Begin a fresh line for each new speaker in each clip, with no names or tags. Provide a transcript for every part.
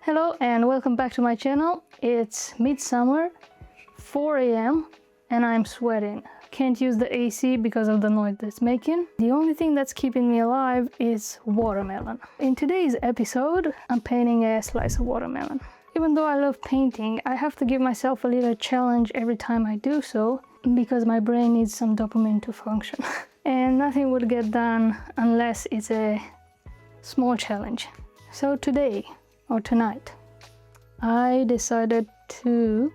Hello and welcome back to my channel. It's midsummer, 4 a.m. and I'm sweating. Can't use the AC because of the noise that's making. The only thing that's keeping me alive is watermelon. In today's episode, I'm painting a slice of watermelon. Even though I love painting, I have to give myself a little challenge every time I do so because my brain needs some dopamine to function. And nothing would get done unless it's a small challenge. So today, or tonight, I decided to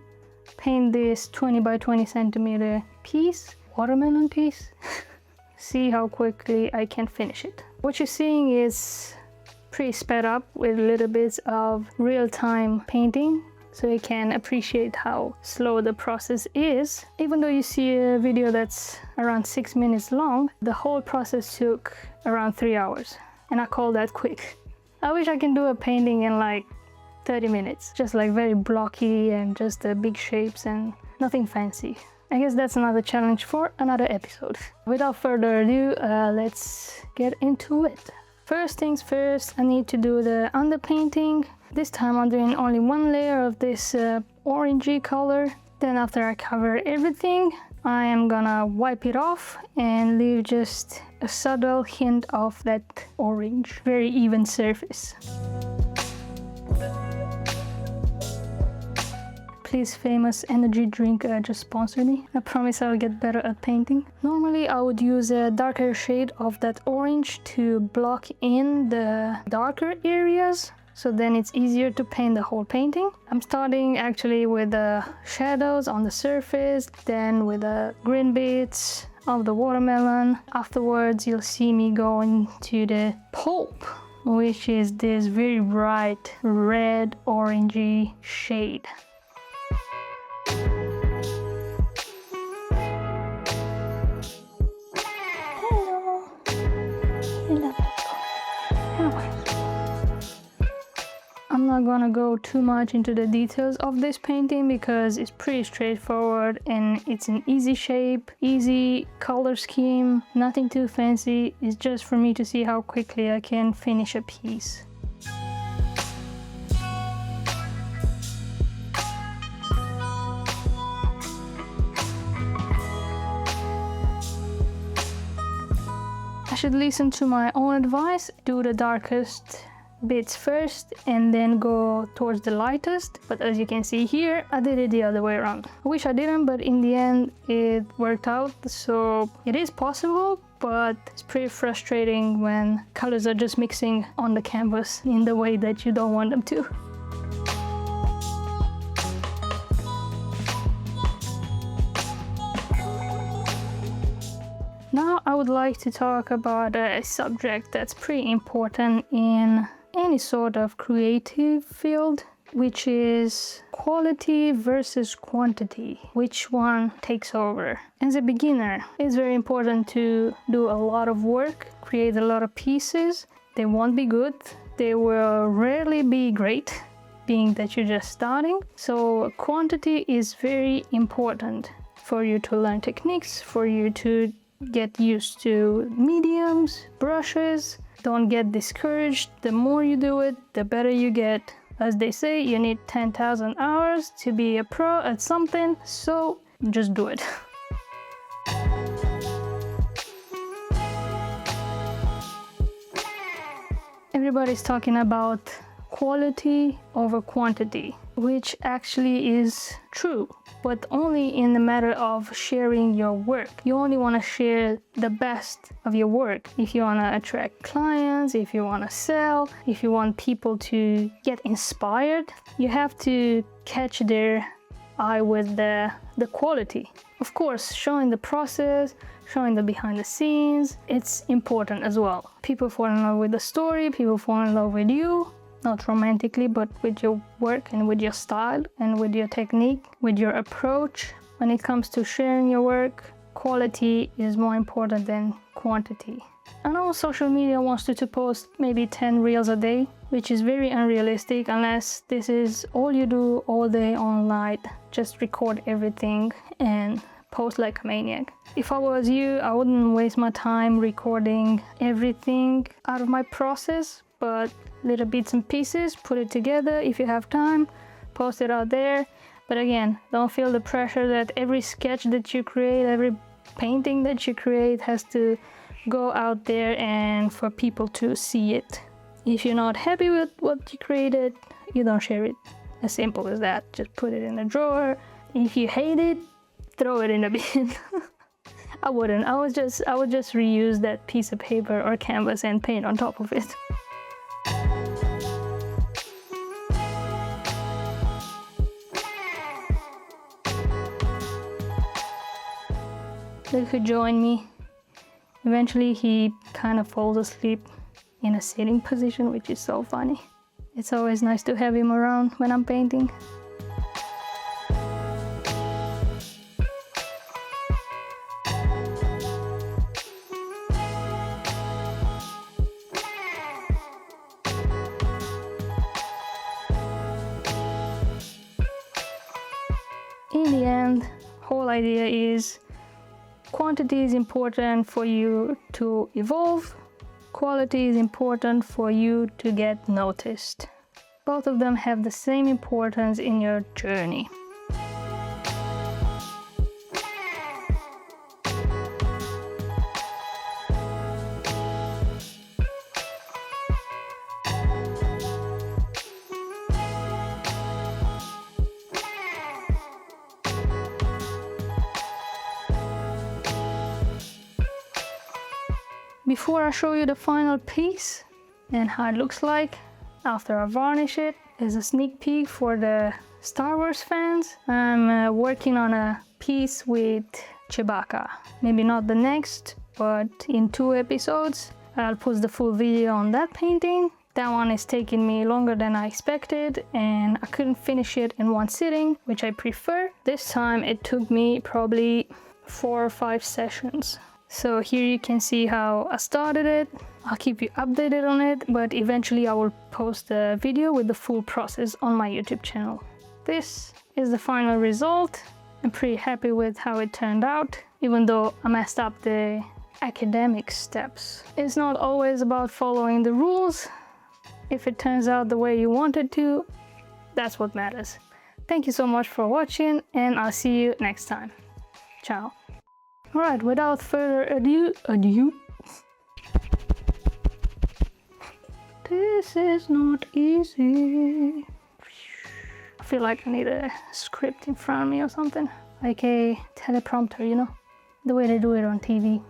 paint this 20 by 20 centimeter piece, watermelon piece. See how quickly I can finish it. What you're seeing is pretty sped up with little bits of real-time painting, so you can appreciate how slow the process is. Even though you see a video that's around 6 minutes long, the whole process took around 3 hours, and I call that quick. I wish I can do a painting in like 30 minutes, just like very blocky and just the big shapes and nothing fancy. I guess that's another challenge for another episode. Without further ado, let's get into it. First things first, I need to do the underpainting. This time I'm doing only one layer of this orangey color. Then after I cover everything, I am gonna wipe it off and leave just a subtle hint of that orange, very even surface. Please, famous energy drink, just sponsor me. I promise I'll get better at painting. Normally I would use a darker shade of that orange to block in the darker areas, so then it's easier to paint the whole painting. I'm starting actually with the shadows on the surface, then with the green bits of the watermelon. Afterwards you'll see me going to the pulp, which is this very bright red orangey shade. I'm not gonna go too much into the details of this painting because it's pretty straightforward and it's an easy shape, easy color scheme, nothing too fancy. It's just for me to see how quickly I can finish a piece. I should listen to my own advice, do the darkest bits first and then go towards the lightest, but as you can see here, I did it the other way around. I wish I didn't, but in the end it worked out. So it is possible, but it's pretty frustrating when colors are just mixing on the canvas in the way that you don't want them to. Now I would like to talk about a subject that's pretty important in any sort of creative field, which is quality versus quantity. Which one takes over? As a beginner, it's very important to do a lot of work, create a lot of pieces. They won't be good, they will rarely be great, being that you're just starting. So quantity is very important for you to learn techniques, for you to get used to mediums, brushes. Don't get discouraged. The more you do it, the better you get. As they say, you need 10,000 hours to be a pro at something, so just do it. Everybody's talking about quality over quantity, which actually is true, but only in the matter of sharing your work. You only want to share the best of your work if you want to attract clients, if you want to sell, if you want people to get inspired. You have to catch their eye with the quality. Of course, showing the process, showing the behind the scenes, it's important as well. People fall in love with the story, people fall in love with you. Not romantically, but with your work and with your style and with your technique, with your approach. When it comes to sharing your work, quality is more important than quantity. I know social media wants you to post maybe 10 reels a day, which is very unrealistic unless this is all you do all day all night. Just record everything and post like a maniac. If I was you, I wouldn't waste my time recording everything out of my process, but little bits and pieces, put it together if you have time, post it out there. But again, don't feel the pressure that every sketch that you create, every painting that you create has to go out there and for people to see it. If you're not happy with what you created, you don't share it. As simple as that. Just put it in a drawer. If you hate it, throw it in a bin. I wouldn't. I would just reuse that piece of paper or canvas and paint on top of it. Look who joined me. Eventually he kind of falls asleep in a sitting position, which is so funny. It's always nice to have him around when I'm painting. In the end, whole idea is quantity is important for you to evolve. Quality is important for you to get noticed. Both of them have the same importance in your journey. Before I show you the final piece and how it looks like after I varnish it, as a sneak peek for the Star Wars fans, I'm working on a piece with Chewbacca. Maybe not the next, but in 2 episodes I'll post the full video on that painting. That one is taking me longer than I expected and I couldn't finish it in one sitting, which I prefer. This time it took me probably 4 or 5 sessions. So here you can see how I started it. I'll keep you updated on it, but eventually I will post a video with the full process on my YouTube channel. This is the final result. I'm pretty happy with how it turned out, even though I messed up the academic steps. It's not always about following the rules. If it turns out the way you want it to, that's what matters. Thank you so much for watching and I'll see you next time. Ciao. Alright, without further ado, this is not easy. I feel like I need a script in front of me or something, like a teleprompter, you know, the way they do it on TV.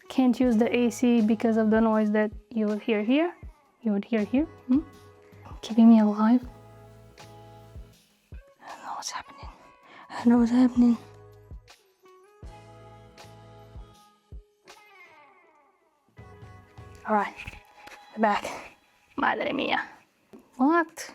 Can't use the AC because of the noise that you would hear here. You would hear here. Keeping me alive. I don't know what's happening. I know what's happening. Alright, we're back. Madre mia. What?